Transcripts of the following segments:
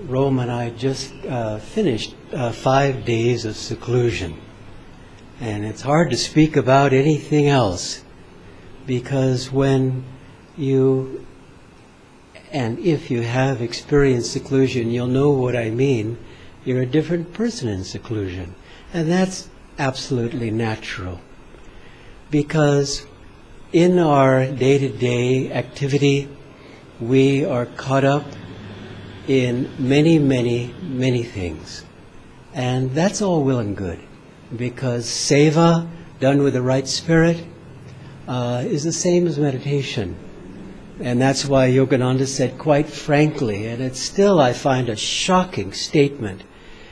Rome and I just finished 5 days of seclusion. And it's hard to speak about anything else, because when you, and if you have experienced seclusion, you'll know what I mean. You're a different person in seclusion. And that's absolutely natural. Because in our day-to-day activity, we are caught up in many, many, many things. And that's all well and good, because seva, done with the right spirit, is the same as meditation. And that's why Yogananda said, quite frankly, and it's still, I find, a shocking statement.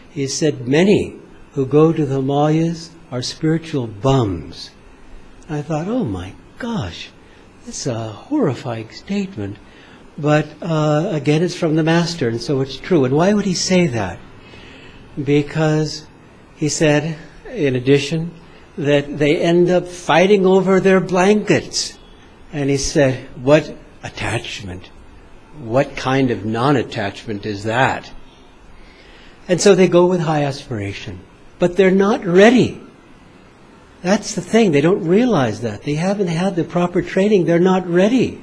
He said, many who go to the Himalayas are spiritual bums. I thought, oh my gosh, that's a horrifying statement. But again, it's from the Master, and so it's true. And why would he say that? Because he said, in addition, that they end up fighting over their blankets. And he said, what attachment? What kind of non-attachment is that? And so they go with high aspiration. But they're not ready. That's the thing. They don't realize that. They haven't had the proper training. They're not ready.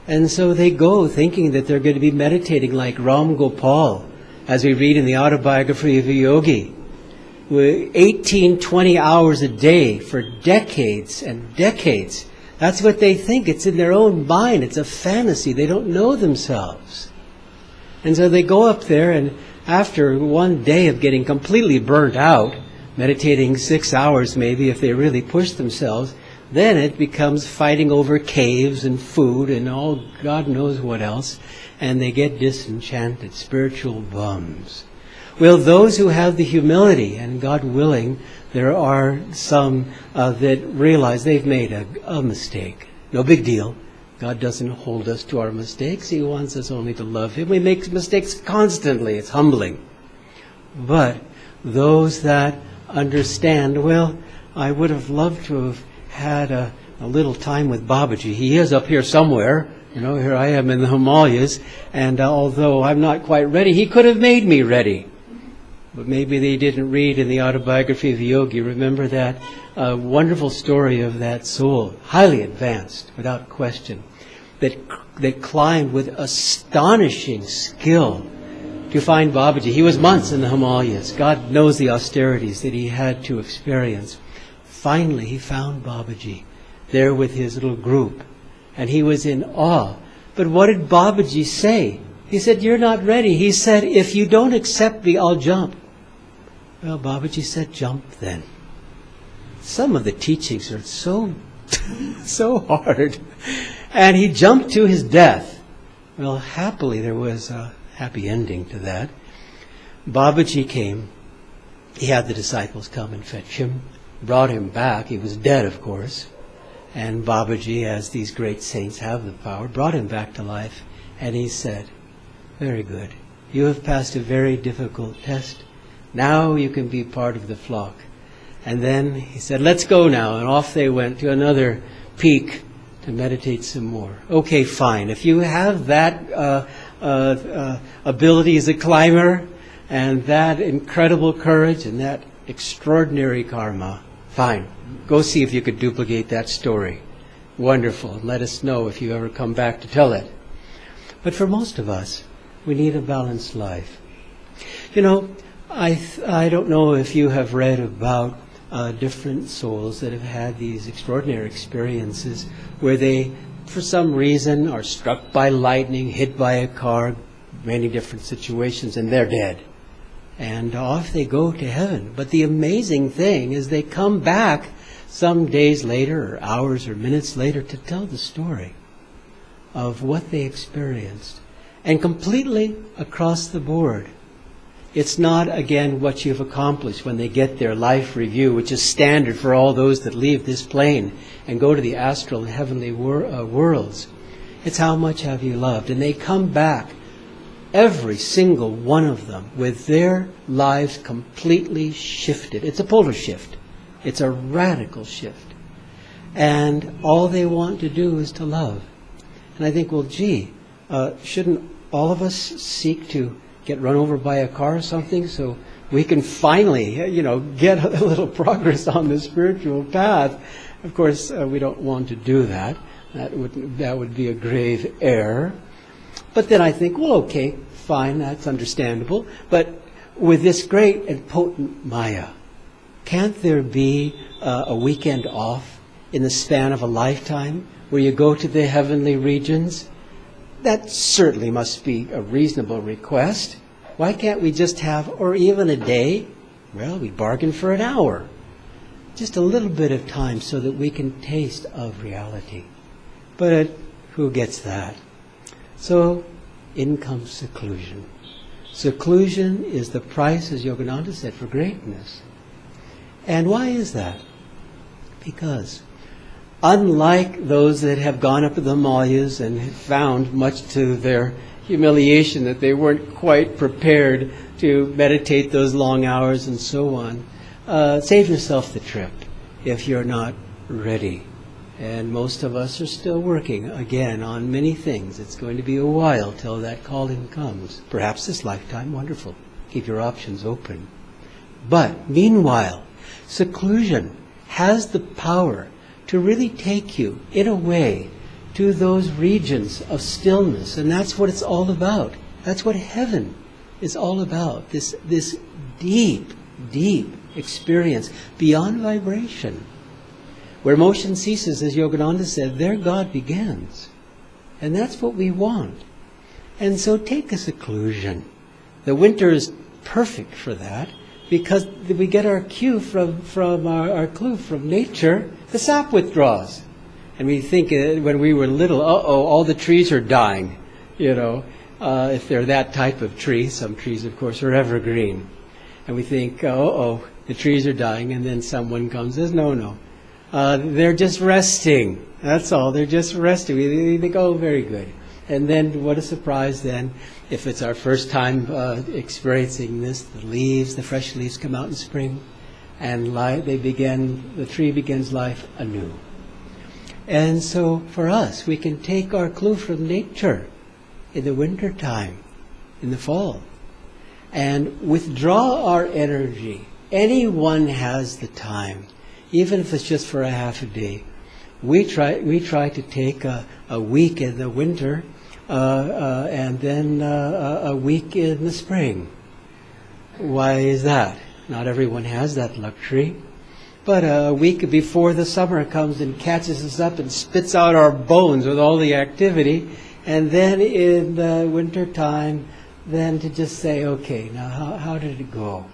And so they go thinking that they're going to be meditating like Ram Gopal, as we read in the autobiography of a yogi. 18, 20 hours a day for decades and decades. That's what they think. It's in their own mind. It's a fantasy. They don't know themselves. And so they go up there, and after one day of getting completely burnt out, meditating 6 hours maybe if they really push themselves, then it becomes fighting over caves and food and all God knows what else, and they get disenchanted, spiritual bums. Well, those who have the humility, and God willing, there are some that realize they've made a mistake. No big deal. God doesn't hold us to our mistakes. He wants us only to love Him. We make mistakes constantly. It's humbling. But those that understand, well, I would have loved to have had a little time with Babaji. He is up here somewhere. You know, here I am in the Himalayas, and although I'm not quite ready, he could have made me ready. But maybe they didn't read in the autobiography of a yogi. Remember that wonderful story of that soul, highly advanced, without question, that climbed with astonishing skill to find Babaji. He was months in the Himalayas. God knows the austerities that he had to experience. Finally, he found Babaji there with his little group, and he was in awe. But what did Babaji say? He said, you're not ready. He said, if you don't accept me, I'll jump. Well, Babaji said, jump then. Some of the teachings are so, so hard. And he jumped to his death. Well, happily, there was a happy ending to that. Babaji came. He had the disciples come and fetch him. Brought him back. He was dead, of course. And Babaji, as these great saints have the power, brought him back to life. And he said, very good. You have passed a very difficult test. Now you can be part of the flock. And then he said, let's go now. And off they went to another peak to meditate some more. Okay, fine. If you have that ability as a climber and that incredible courage and that extraordinary karma, fine. Go see if you could duplicate that story. Wonderful. And let us know if you ever come back to tell it. But for most of us, we need a balanced life. You know, I don't know if you have read about different souls that have had these extraordinary experiences where they, for some reason, are struck by lightning, hit by a car, many different situations, and they're dead. And off they go to heaven. But the amazing thing is they come back some days later, or hours or minutes later, to tell the story of what they experienced. And completely across the board. It's not, again, what you've accomplished when they get their life review, which is standard for all those that leave this plane and go to the astral and heavenly worlds. It's how much have you loved. And they come back, every single one of them, with their lives completely shifted. It's a polar shift. It's a radical shift. And all they want to do is to love. And I think, well, gee, shouldn't all of us seek to get run over by a car or something, so we can finally, get a little progress on the spiritual path. Of course, we don't want to do that. That would be a grave error. But then I think, well, okay, fine, that's understandable. But with this great and potent Maya, can't there be a weekend off in the span of a lifetime where you go to the heavenly regions? That certainly must be a reasonable request. Why can't we just have, or even a day? Well, we bargain for an hour. Just a little bit of time so that we can taste of reality. But who gets that? So, in comes seclusion. Seclusion is the price, as Yogananda said, for greatness. And why is that? Because unlike those that have gone up to the Himalayas and have found, much to their humiliation, that they weren't quite prepared to meditate those long hours and so on, save yourself the trip if you're not ready. And most of us are still working, again, on many things. It's going to be a while till that calling comes. Perhaps this lifetime, wonderful. Keep your options open. But meanwhile, seclusion has the power to really take you, in a way, to those regions of stillness. And that's what it's all about. That's what heaven is all about. This deep, deep experience beyond vibration. Where motion ceases, as Yogananda said, there God begins. And that's what we want. And so take a seclusion. The winter is perfect for that, because we get our cue from our clue from nature. The sap withdraws. And we think when we were little, all the trees are dying, if they're that type of tree. Some trees, of course, are evergreen. And we think, the trees are dying, and then someone comes and says, no. They're just resting. That's all. They're just resting. We think, very good. And then what a surprise then, if it's our first time experiencing this, the fresh leaves come out in spring, and the tree begins life anew. And so for us, we can take our clue from nature in the winter time, in the fall, and withdraw our energy. Anyone has the time, even if it's just for a half a day. We try to take a week in the winter and then a week in the spring. Why is that? Not everyone has that luxury. But a week before the summer comes and catches us up and spits out our bones with all the activity. And then in the winter time, then to just say, okay, now how did it go?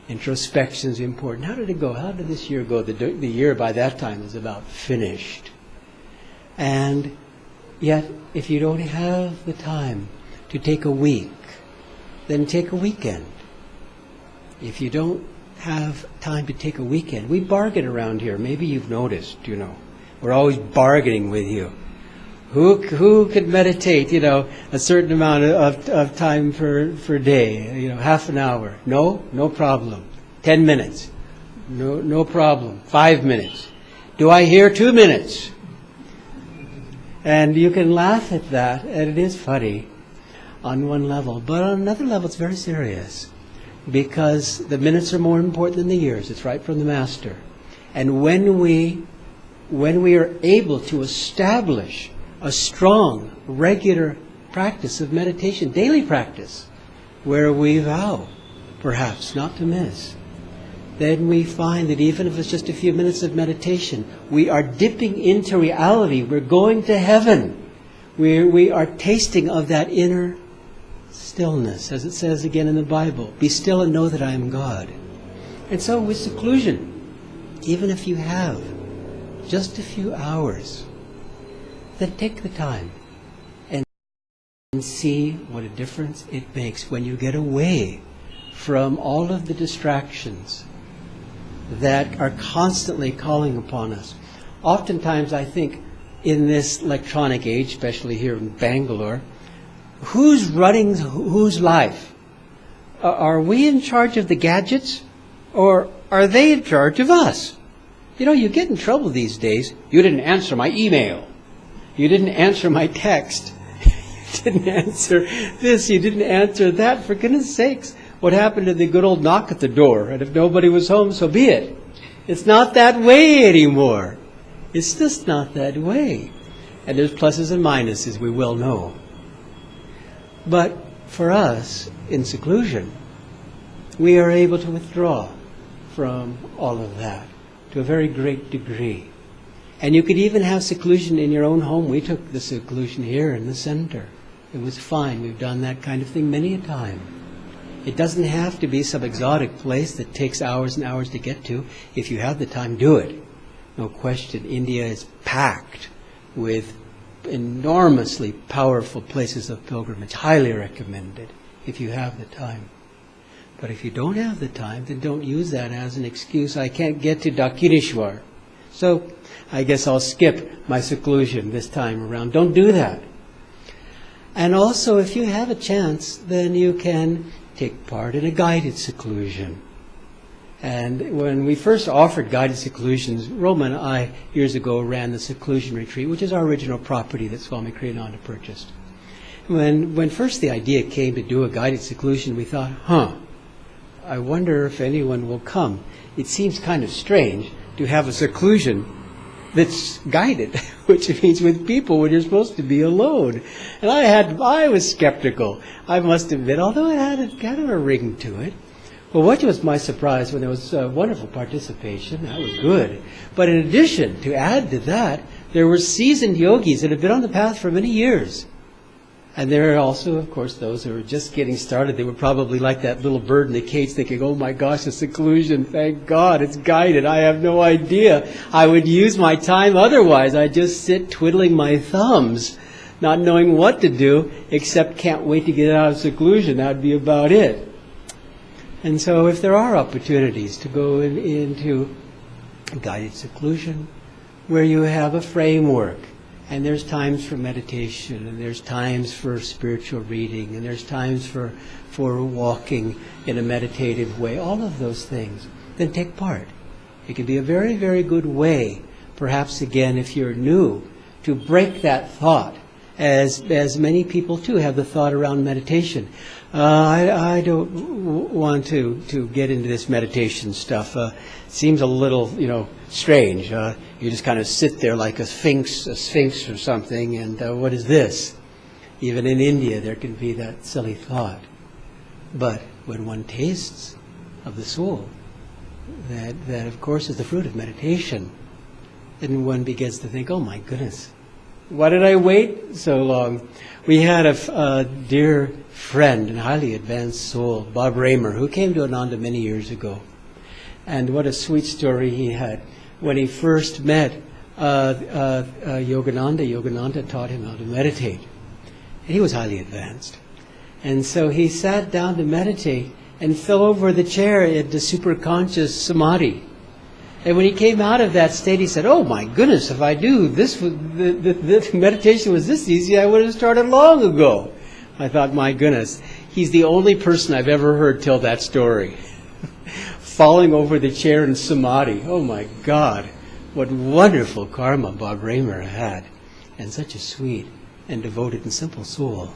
Introspection is important. How did it go? How did this year go? The year by that time is about finished. And yet, if you don't have the time to take a week, then take a weekend. If you don't have time to take a weekend, we bargain around here. Maybe you've noticed, We're always bargaining with you. Who could meditate, a certain amount of time per day, half an hour? No problem. 10 minutes. No problem. 5 minutes. Do I hear 2 minutes? And you can laugh at that, and it is funny on one level. But on another level, it's very serious, because the minutes are more important than the years. It's right from the Master. And when we are able to establish a strong, regular practice of meditation, daily practice, where we vow, perhaps, not to miss, then we find that even if it's just a few minutes of meditation, we are dipping into reality. We're going to heaven. We are tasting of that inner stillness, as it says again in the Bible. Be still and know that I am God. And so with seclusion, even if you have just a few hours, then take the time and see what a difference it makes when you get away from all of the distractions that are constantly calling upon us. Oftentimes, I think, in this electronic age, especially here in Bangalore, who's running whose life? Are we in charge of the gadgets, or are they in charge of us? You get in trouble these days. You didn't answer my email. You didn't answer my text. didn't answer this, you didn't answer that. For goodness sakes, what happened to the good old knock at the door? And if nobody was home, so be it. It's not that way anymore. It's just not that way. And there's pluses and minuses, we will know. But for us, in seclusion, we are able to withdraw from all of that to a very great degree. And you could even have seclusion in your own home. We took the seclusion here in the center. It was fine. We've done that kind of thing many a time. It doesn't have to be some exotic place that takes hours and hours to get to. If you have the time, do it. No question. India is packed with enormously powerful places of pilgrimage. Highly recommended if you have the time. But if you don't have the time, then don't use that as an excuse. I can't get to Dakineshwar, so I guess I'll skip my seclusion this time around. Don't do that. And also, if you have a chance, then you can take part in a guided seclusion. And when we first offered guided seclusions, Roma and I, years ago, ran the seclusion retreat, which is our original property that Swami Kriyananda purchased. When first the idea came to do a guided seclusion, we thought, I wonder if anyone will come. It seems kind of strange to have a seclusion that's guided, which means with people when you're supposed to be alone. And I was skeptical, I must admit, although it had kind of a ring to it. Well, what was my surprise when there was wonderful participation? That was good. But in addition, to add to that, there were seasoned yogis that had been on the path for many years. And there are also, of course, those who were just getting started. They were probably like that little bird in the cage thinking, oh my gosh, the seclusion, thank God, it's guided. I have no idea. I would use my time otherwise. I'd just sit twiddling my thumbs, not knowing what to do, except can't wait to get out of seclusion. That would be about it. And so if there are opportunities to go into guided seclusion, where you have a framework, and there's times for meditation, and there's times for spiritual reading, and there's times for walking in a meditative way, all of those things, then take part. It can be a very, very good way, perhaps again, if you're new, to break that thought, as many people too have the thought around meditation. I don't want to get into this meditation stuff. It seems a little, strange. You just kind of sit there like a sphinx or something, and what is this? Even in India, there can be that silly thought. But when one tastes of the soul, that of course is the fruit of meditation, then one begins to think, oh my goodness, why did I wait so long? We had a dear friend and highly advanced soul, Bob Raymer, who came to Ananda many years ago. And what a sweet story he had. When he first met Yogananda taught him how to meditate. And he was highly advanced. And so he sat down to meditate and fell over the chair into superconscious samadhi. And when he came out of that state, he said, oh my goodness, if I do this, the meditation was this easy, I would have started long ago. I thought, my goodness, he's the only person I've ever heard tell that story. Falling over the chair in samadhi. Oh my God, what wonderful karma Bob Raymer had. And such a sweet and devoted and simple soul.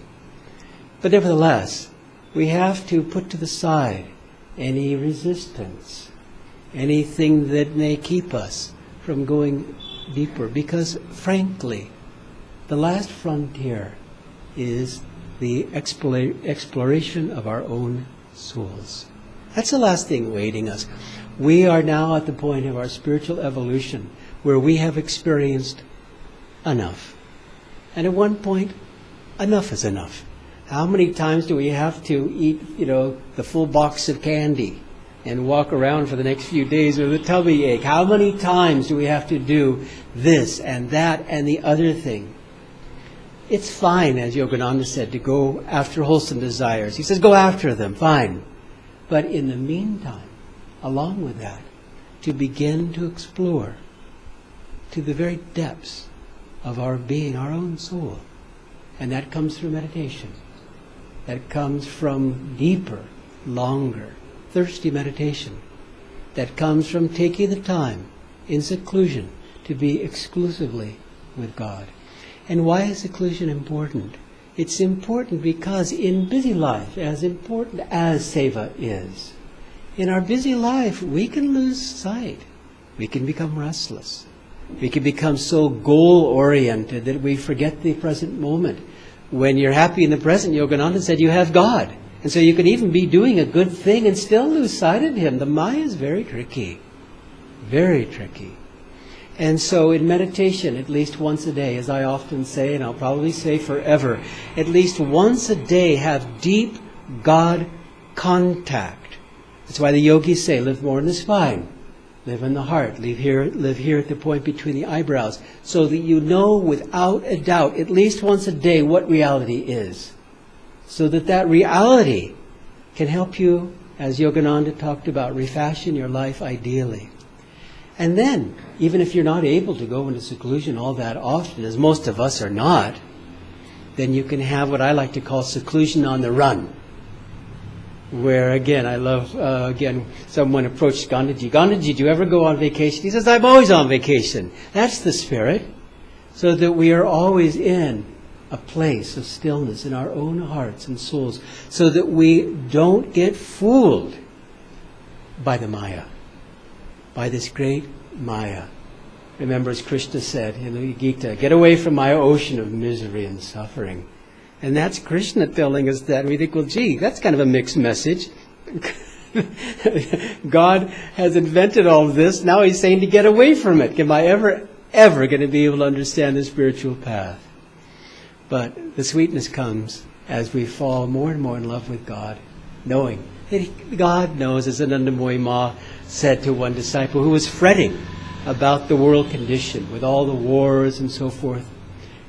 But nevertheless, we have to put to the side any resistance, anything that may keep us from going deeper. Because frankly, the last frontier is the exploration of our own souls. That's the last thing waiting us. We are now at the point of our spiritual evolution where we have experienced enough. And at one point, enough is enough. How many times do we have to eat, the full box of candy and walk around for the next few days with a tummy ache? How many times do we have to do this and that and the other thing? It's fine, as Yogananda said, to go after wholesome desires. He says, go after them, fine. But in the meantime, along with that, to begin to explore to the very depths of our being, our own soul. And that comes through meditation. That comes from deeper, longer, thirsty meditation. That comes from taking the time in seclusion to be exclusively with God. And why is seclusion important? It's important because in busy life, as important as seva is, in our busy life we can lose sight. We can become restless. We can become so goal-oriented that we forget the present moment. When you're happy in the present, Yogananda said, you have God. And so you can even be doing a good thing and still lose sight of Him. The Maya is very tricky. Very tricky. And so in meditation, at least once a day, as I often say, and I'll probably say forever, at least once a day have deep God contact. That's why the yogis say, live more in the spine, live in the heart, live here at the point between the eyebrows, so that you know without a doubt, at least once a day, what reality is. So that that reality can help you, as Yogananda talked about, refashion your life ideally. And then, even if you're not able to go into seclusion all that often, as most of us are not, then you can have what I like to call seclusion on the run. Where, again, I love, someone approached Gandhiji. Gandhiji, do you ever go on vacation? He says, I'm always on vacation. That's the spirit. So that we are always in a place of stillness in our own hearts and souls. So that we don't get fooled by the Maya. By this great Maya. Remember, as Krishna said in the Gita, get away from my ocean of misery and suffering. And that's Krishna telling us that. And we think, well, gee, that's kind of a mixed message. God has invented all of this. Now He's saying to get away from it. Am I ever going to be able to understand the spiritual path? But the sweetness comes as we fall more and more in love with God, knowing that God knows, as Anandamoyi Ma said to one disciple who was fretting about the world condition with all the wars and so forth.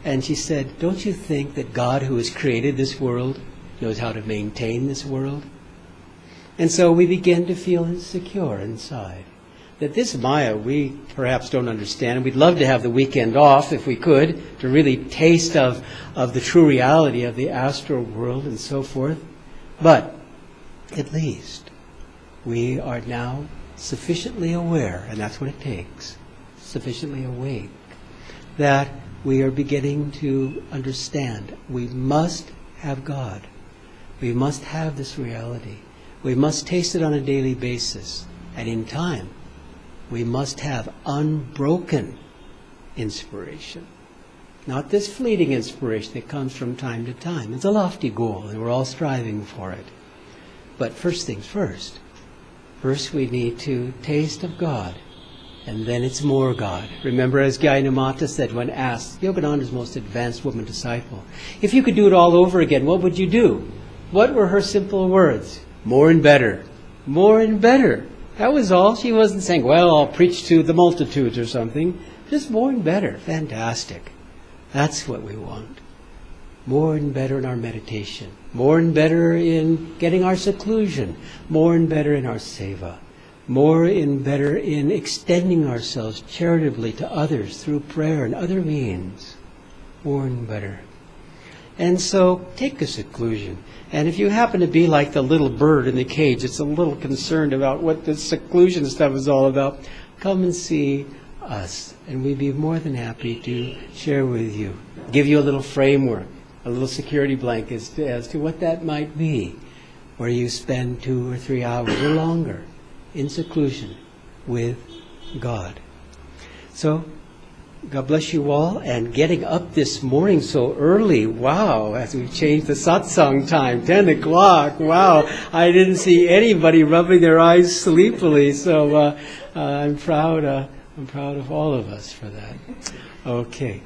And she said, don't you think that God, who has created this world, knows how to maintain this world? And so we begin to feel insecure inside. That this Maya we perhaps don't understand. We'd love to have the weekend off, if we could, to really taste of the true reality of the astral world and so forth. But at least we are now sufficiently aware, and that's what it takes, sufficiently awake, that we are beginning to understand we must have God. We must have this reality. We must taste it on a daily basis. And in time, we must have unbroken inspiration. Not this fleeting inspiration that comes from time to time. It's a lofty goal, and we're all striving for it. But first things first. First we need to taste of God, and then it's more God. Remember, as Gyanamata said when asked, Yogananda's most advanced woman disciple, if you could do it all over again, what would you do? What were her simple words? More and better. More and better. That was all. She wasn't saying, well, I'll preach to the multitudes or something. Just more and better. Fantastic. That's what we want. More and better in our meditation. More and better in getting our seclusion. More and better in our seva. More and better in extending ourselves charitably to others through prayer and other means. More and better. And so, take a seclusion. And if you happen to be like the little bird in the cage, it's a little concerned about what this seclusion stuff is all about, come and see us. And we'd be more than happy to share with you. Give you a little framework, a little security blanket as to what that might be, where you spend 2 or 3 hours or longer in seclusion with God. So, God bless you all. And getting up this morning so early, wow, as we changed the satsang time, 10 o'clock, wow, I didn't see anybody rubbing their eyes sleepily, so I'm proud of all of us for that. Okay.